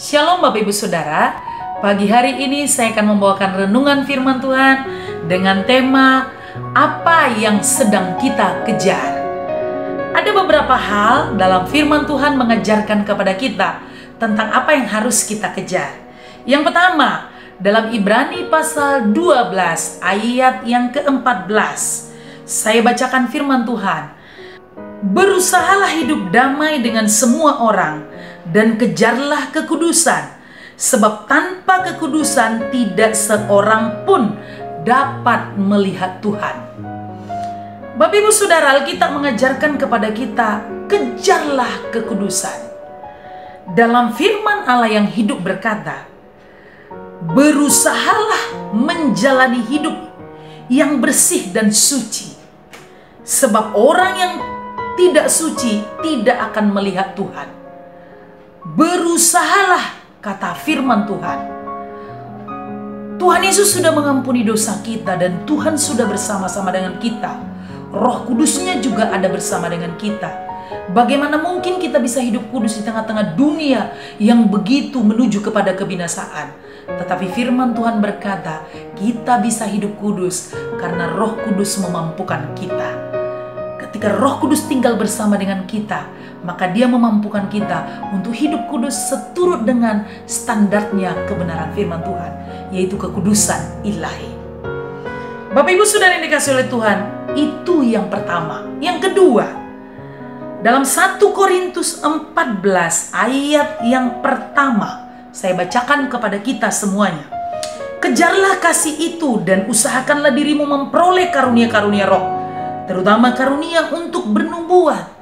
Shalom Bapak Ibu Saudara, pagi hari ini saya akan membawakan renungan firman Tuhan dengan tema apa yang sedang kita kejar. Ada beberapa hal dalam firman Tuhan mengajarkan kepada kita tentang apa yang harus kita kejar. Yang pertama, dalam Ibrani pasal 12 ayat yang ke-14, saya bacakan firman Tuhan. Berusahalah hidup damai dengan semua orang dan kejarlah kekudusan, sebab tanpa kekudusan tidak seorang pun dapat melihat Tuhan. Bapak Ibu Saudara, Alkitab mengajarkan kepada kita, kejarlah kekudusan. Dalam firman Allah yang hidup berkata, berusahalah menjalani hidup yang bersih dan suci, sebab orang yang tidak suci tidak akan melihat Tuhan. Berusahalah, kata firman Tuhan. Tuhan Yesus sudah mengampuni dosa kita dan Tuhan sudah bersama-sama dengan kita. Roh Kudusnya juga ada bersama dengan kita. Bagaimana mungkin kita bisa hidup kudus di tengah-tengah dunia yang begitu menuju kepada kebinasaan? Tetapi firman Tuhan berkata, kita bisa hidup kudus karena Roh Kudus memampukan kita. Ketika Roh Kudus tinggal bersama dengan kita, maka Dia memampukan kita untuk hidup kudus seturut dengan standarnya kebenaran firman Tuhan, yaitu kekudusan ilahi. Bapak Ibu Saudara yang dikasihi oleh Tuhan, itu yang pertama. Yang kedua, dalam 1 Korintus 14 ayat yang pertama, saya bacakan kepada kita semuanya. Kejarlah kasih itu dan usahakanlah dirimu memperoleh karunia-karunia roh, terutama karunia untuk bernubuat.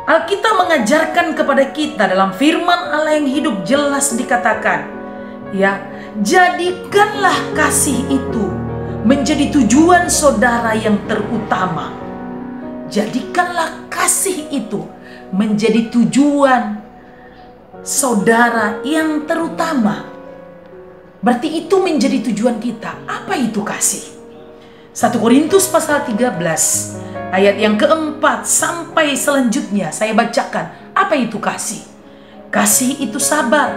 Alkitab mengajarkan kepada kita dalam firman Allah yang hidup jelas dikatakan, ya, jadikanlah kasih itu menjadi tujuan saudara yang terutama. Jadikanlah kasih itu menjadi tujuan saudara yang terutama. Berarti itu menjadi tujuan kita. Apa itu kasih? 1 Korintus pasal 13 ayat yang keempat sampai selanjutnya saya bacakan. Apa itu kasih? Kasih itu sabar.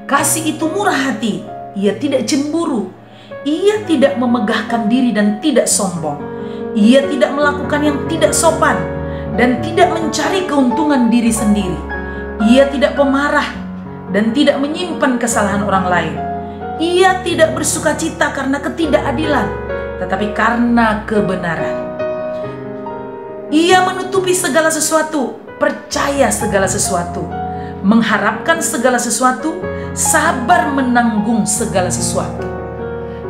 Kasih itu murah hati. Ia tidak cemburu. Ia tidak memegahkan diri dan tidak sombong. Ia tidak melakukan yang tidak sopan dan tidak mencari keuntungan diri sendiri. Ia tidak pemarah dan tidak menyimpan kesalahan orang lain. Ia tidak bersukacita karena ketidakadilan, tetapi karena kebenaran. Ia menutupi segala sesuatu, percaya segala sesuatu, mengharapkan segala sesuatu, sabar menanggung segala sesuatu.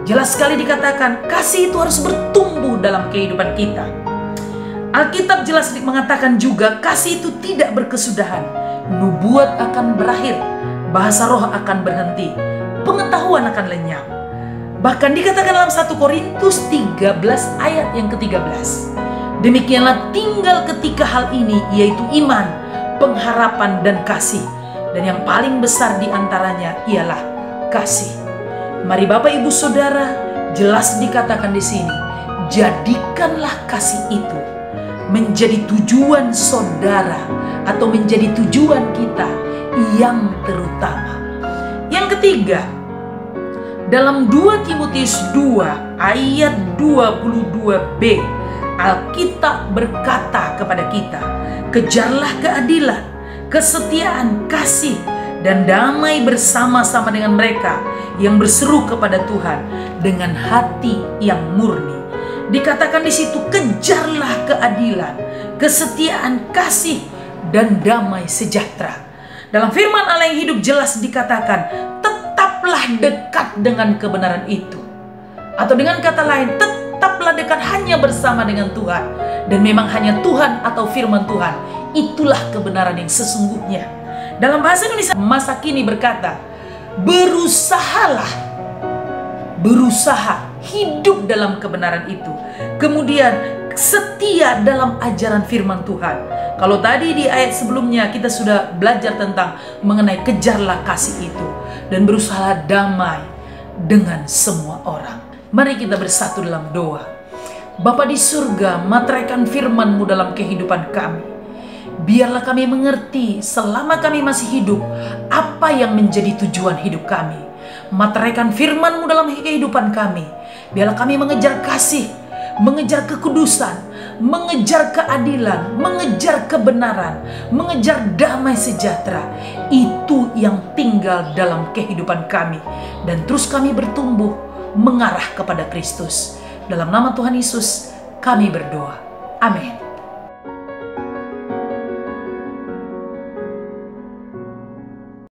Jelas sekali dikatakan, kasih itu harus bertumbuh dalam kehidupan kita. Alkitab jelas mengatakan juga, kasih itu tidak berkesudahan. Nubuat akan berakhir, bahasa roh akan berhenti, pengetahuan akan lenyap. Bahkan dikatakan dalam 1 Korintus 13 ayat yang ke-13. Demikianlah tinggal ketika hal ini, yaitu iman, pengharapan, dan kasih. Dan yang paling besar di antaranya ialah kasih. Mari Bapak Ibu Saudara, jelas dikatakan di sini, jadikanlah kasih itu menjadi tujuan saudara atau menjadi tujuan kita yang terutama. Yang ketiga, dalam 2 Timotius 2 ayat 22b, Alkitab berkata kepada kita, kejarlah keadilan, kesetiaan, kasih, dan damai bersama-sama dengan mereka yang berseru kepada Tuhan dengan hati yang murni. Dikatakan di situ, kejarlah keadilan, kesetiaan, kasih, dan damai sejahtera. Dalam firman Allah yang hidup jelas dikatakan, tetaplah dekat dengan kebenaran itu. Atau dengan kata lain, tetaplah dekat hanya bersama dengan Tuhan. Dan memang hanya Tuhan atau firman Tuhan, itulah kebenaran yang sesungguhnya. Dalam bahasa Indonesia masa kini berkata, berusaha hidup dalam kebenaran itu. Kemudian setia dalam ajaran firman Tuhan. Kalau tadi di ayat sebelumnya kita sudah belajar tentang mengenai kejarlah kasih itu dan berusaha damai dengan semua orang. Mari kita bersatu dalam doa. Bapa di surga, materaikan firman-Mu dalam kehidupan kami. Biarlah kami mengerti selama kami masih hidup apa yang menjadi tujuan hidup kami. Materaikan firman-Mu dalam kehidupan kami. Biarlah kami mengejar kasih, mengejar kekudusan, mengejar keadilan, mengejar kebenaran, mengejar damai sejahtera. Itu yang tinggal dalam kehidupan kami. Dan terus kami bertumbuh mengarah kepada Kristus. Dalam nama Tuhan Yesus kami berdoa. Amin.